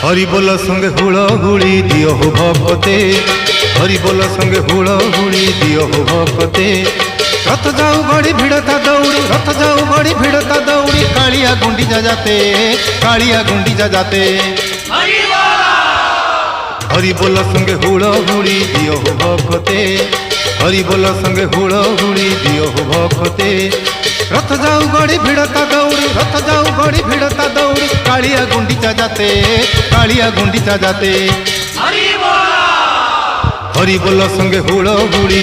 हरि बोल संगे हुड़ हुड़ी दियो हो भक्ते, हरि बोल संगे हुड़ हुड़ी दियो हो भक्ते। रथ जाऊ गड़ी भिड़ता दौड़ी, रथ जाऊ गड़ी भिड़ता दौड़ी, कालिया गुंडीचा जाते, कालिया गुंडीचा जाते। हरि बोल संगे हुड़ हुड़ी दियो हो भक्ते, हरि बोल संगे हुड़ हुड़ी दियो हो भक्ते। रथ जाऊ गड़ी भिड़ता दौड़ी, रथ जाऊ गड़ी भिड़ता दौड़ी, कालिया गुंडीचा जाते, कालिया गुंडीचा जाते। हरि बोल संगे हुड़ हुड़ी